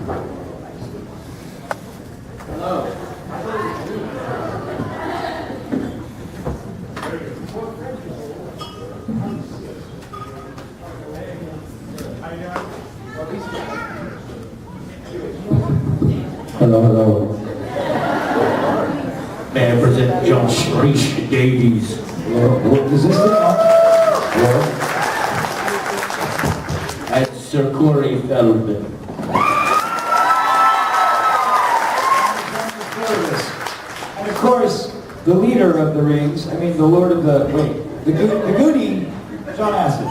Hello. Hello, hello. May I present Josh Davies? What is this thing on? And Sir Corey Feldman. And of course, the leader of the rings, I mean the Lord of the, the Goonie, John Astin.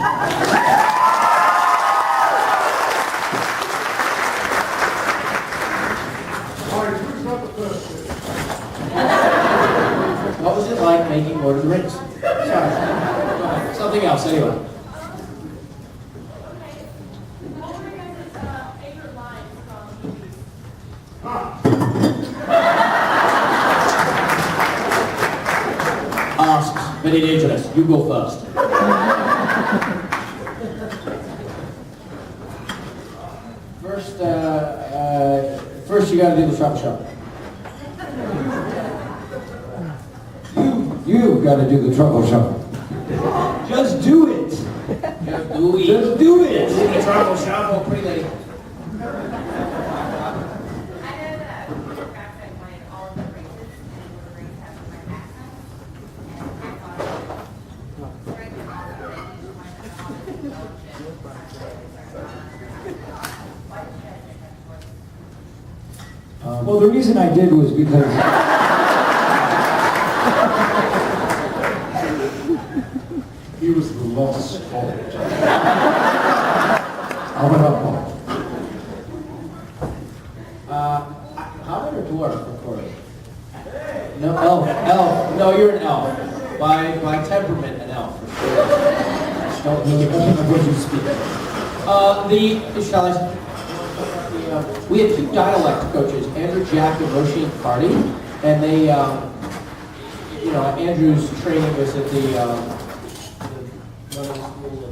What was it like making Lord of the Rings? Sorry. Something else, anyway. Very dangerous. You go first. First you gotta do the truffle shuffle. You've got to do the truffle shuffle. Just do it. Just do it. Just do it. Do the truffle shuffle, pretty lady. Well, the reason I did was because he was the lost fault. How did a dwarf record? No, elf. No, you're an elf. By temperament, an elf. Don't make it of what you speak. Shall I? We had two dialect coaches, Andrew Jack and Roisin Carty, and they, Andrew's training was at the London School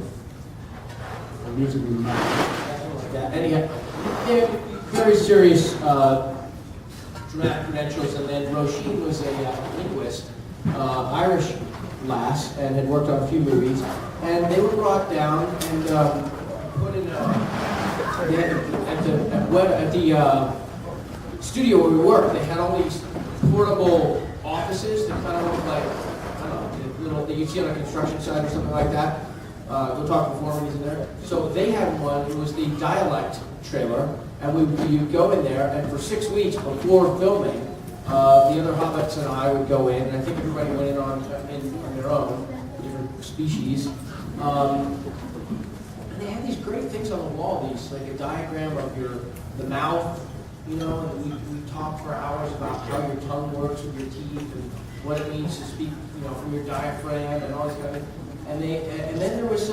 of Music and like that. And he had very serious dramatic credentials, and then Roisin was a linguist, Irish lass, and had worked on a few movies, and they were brought down and put in at the studio where we worked. They had all these portable offices that kind of look like, I don't know, little that you see on a construction site or something like that. Go talk before when he's in there. So they had one. It was the dialect trailer, and you'd go in there, and for 6 weeks before filming, the other hobbits and I would go in, and I think everybody went in on their own, different species. And they had these great things on the wall, like a diagram of the mouth, and we talked for hours about how your tongue works with your teeth and what it means to speak, from your diaphragm and all this kind of thing. And then there was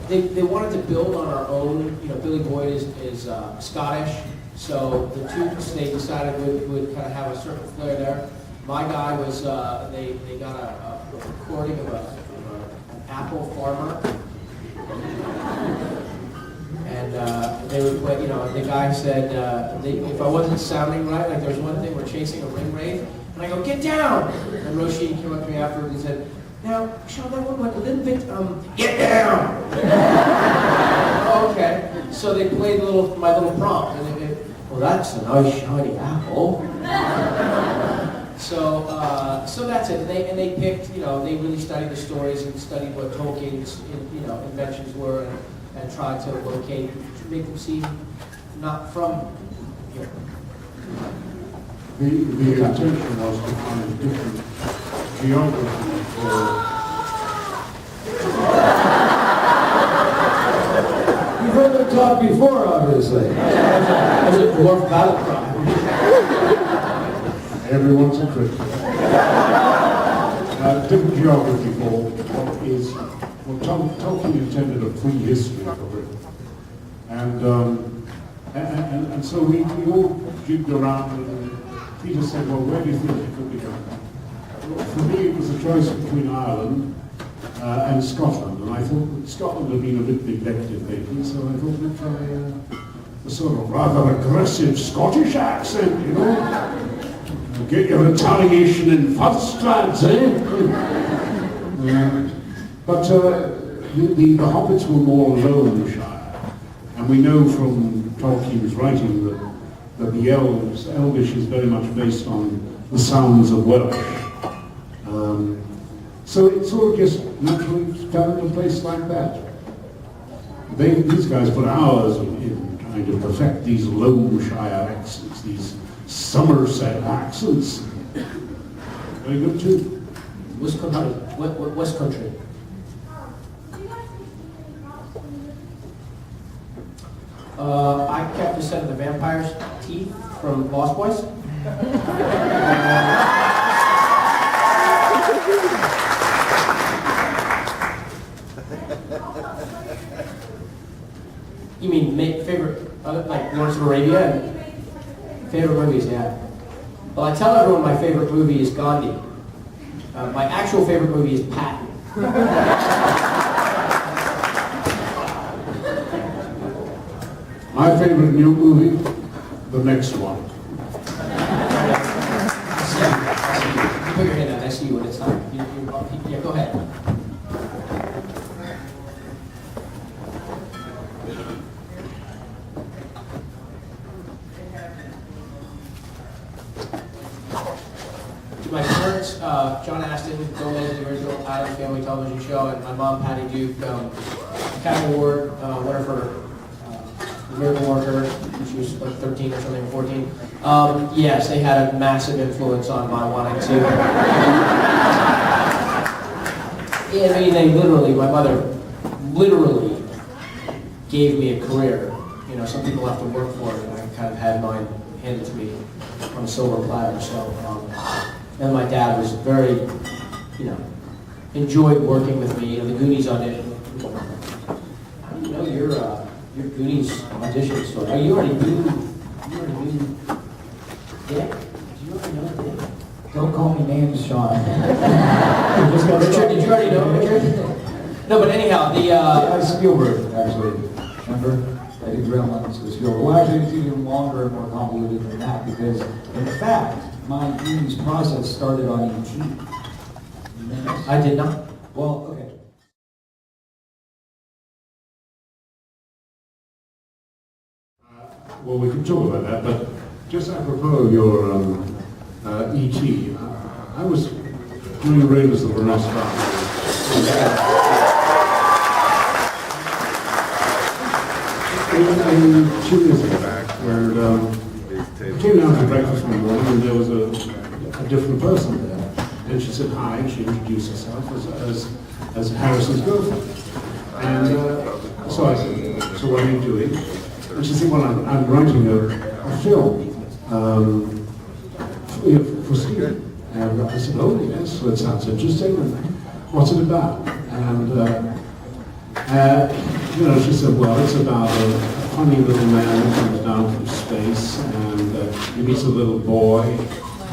they wanted to build on our own. Billy Boyd is Scottish, so the two they decided would kind of have a certain flair there. My guy was they got a recording of an apple farmer. And they would play, the guy said, if I wasn't sounding right, like there was one thing, we're chasing a ring wraith, and I go, get down! And Roisin came up to me afterwards and said, now, Sean, that one went a little bit, get down! Okay, so they played my little prompt, and they go, well, that's a nice shiny apple. So that's it. And they picked, they really studied the stories and studied what Tolkien's, inventions were, and tried to locate, to make them seem not from here. The intention was to find different geography for... you've heard them talk before, obviously. As a dwarf battle cry. Everyone's a Christian. Different geography for what is... Well, Tolkien intended a prehistory for Britain. And so we all jigged around, and Peter said, well, where do you think it could be done? Well, for me, it was a choice between Ireland and Scotland, and I thought that Scotland had been a bit neglected lately, so I thought we'd try the sort of rather aggressive Scottish accent, you know. Get your retaliation in first, lads, eh? But the hobbits were more Loamshire, and we know from Tolkien's writing that the Elvish is very much based on the sounds of Welsh. So it sort of just naturally fell into a place like that. These guys put hours in trying to perfect these Loamshire accents, these Somerset accents. Very good too. West Country. What West Country? I kept a set of the vampire's teeth from Lost Boys. You mean favorite, like Lawrence of Arabia? Favorite movies, yeah. Well, I tell everyone my favorite movie is Gandhi. My actual favorite movie is Patton. My favorite new movie, the next one. Put your hand out, I see you when it's time. Yeah, go ahead. My parents, John Astin, Bill Mays, the original Addams Family Television Show, and my mom, Patty Duke, Academy Award winner for Miracle Worker, when she was like 13 or something, 14. Yes, they had a massive influence on my wanting to. Yeah, I mean, my mother literally gave me a career. You know, some people have to work for it, and I kind of had mine handed to me on a silver platter. So, and my dad was very, enjoyed working with me. The Goonies audition. How do you know your Goonies audition story? Oh, you already knew Dick? Did you already know Dick? Don't call me names, Sean. Richard, did you already know Richard? No, but anyhow, Spielberg, actually. Remember? I did Gremlins with Spielberg. Well, actually, it's even longer and more convoluted than that because, in fact, my Goonies process started on E.T. I did not. Well, okay. Well, we can talk about that, but just apropos your E.T., I was doing Raiders of the Lost Ark. In 2 years ago, where I came down for breakfast one morning and there was a different person there. And she said hi, and she introduced herself as Harrison's girlfriend. And so I said, so what are you doing? And she said, well, I'm writing a film for Stephen. And I said, oh yes, so it sounds interesting. And what's it about? And she said, well, it's about a funny little man who comes down from space and he meets a little boy.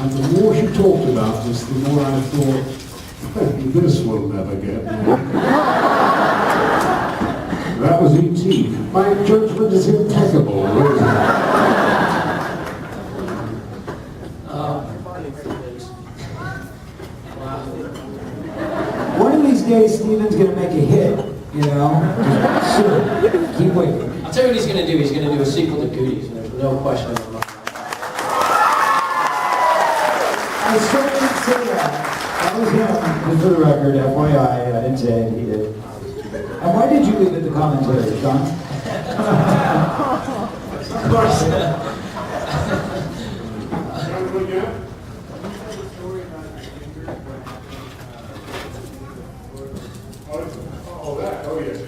And the more she talked about this, the more I thought, this will never get me. That was E.T. My judgment is impeccable, really. One of these days, Steven's going to make a hit, Soon. Keep waiting. I'll tell you what he's going to do. He's going to do a sequel to Goonies, and there's no question in my mind. I certainly didn't say that. That was him. Just for the record, FYI, I didn't say it, he did. And why did you leave it the commentary, Sean? Of course. Oh, yes.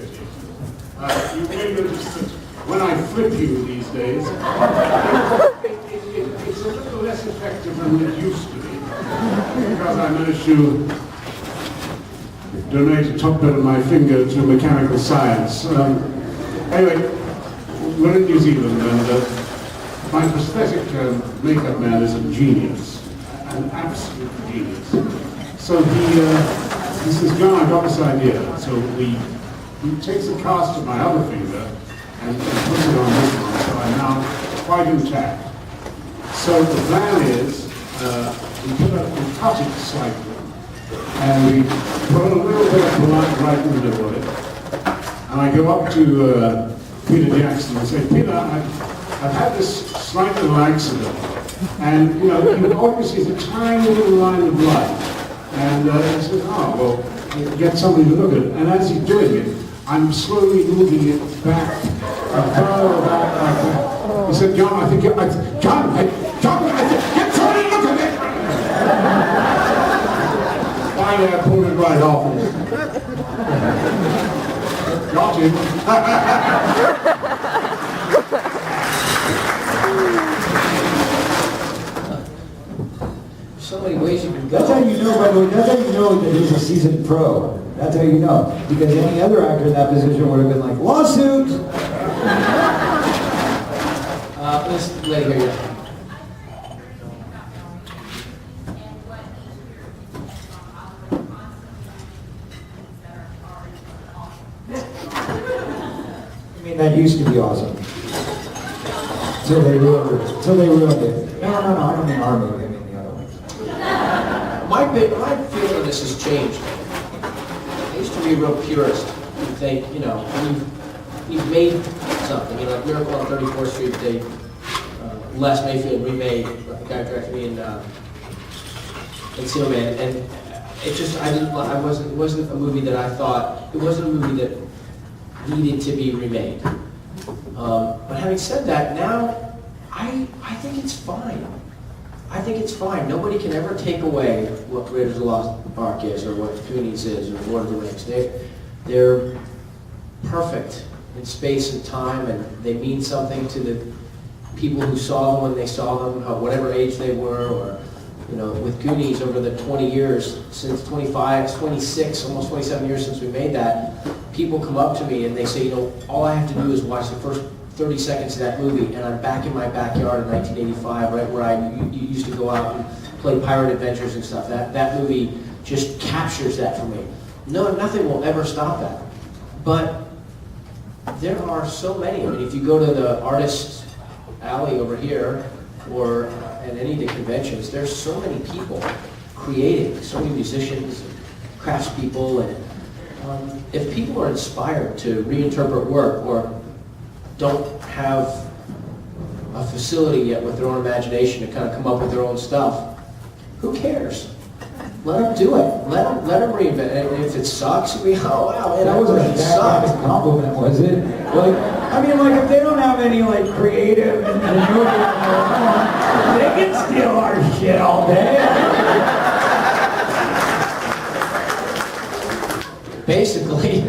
You may notice that when I flip you these days, it's a little less effective than it used to be. Because I managed to donate a top bit of my finger to mechanical science. Anyway, we're in New Zealand and my prosthetic makeup man is a genius, an absolute genius. So he says, John, I got this idea. So he takes a cast of my other finger and puts it on this one. So I quite intact. So the plan is, we cut it slightly, and we put a little bit of blood right in the middle of it. And I go up to Peter Jackson and say, Peter, I've had this slight little accident, and you know, you obviously see a tiny little line of blood. And he says, oh, well, get somebody to look at it. And as he's doing it, I'm slowly moving it back, further back, like that. He said, John, I think, John, get somebody to look at it! Finally, I pulled it right off. Got him. So many ways you can go. That's how you know, by the way, that's how you know that he's a seasoned pro. That's how you know. Because any other actor in that position would have been like, lawsuit! Let's let her hear you. I mean, that used to be awesome. Till they ruined it. No, I don't mean our movie, I mean the other ones. My feeling of this has changed. I used to be a real purist and think, you know, you've made something, you know, like Miracle on 34th Street, they, Les Mayfield remade, the guy directed me in Sealman, and it just, it wasn't a movie that I thought, it wasn't a movie that needed to be remade. But having said that, now, I think it's fine. I think it's fine. Nobody can ever take away what Raiders of the Lost Ark is, or what Goonies is, or Lord of the Rings. They're perfect in space and time, and they mean something to the people who saw them when they saw them, whatever age they were, or, you know, with Goonies over the 20 years, since 25, 26, almost 27 years since we made that, people come up to me and they say, you know, all I have to do is watch the first 30 seconds of that movie, and I'm back in my backyard in 1985, right where I used to go out and play pirate adventures and stuff. That movie just captures that for me. No, nothing will ever stop that. But there are so many. I mean, if you go to the Artist Alley over here, or at any of the conventions, there's so many people creating, so many musicians, craftspeople, and if people are inspired to reinterpret work, or don't have a facility yet with their own imagination to kind of come up with their own stuff, who cares? Let them do it. Let them reinvent it. And if it sucks, we oh wow, man, That wasn't a sucks. bad compliment, was it? Like, I mean, like, if they don't have any, like, creative ingenuity on their own, they can steal our shit all day. Basically.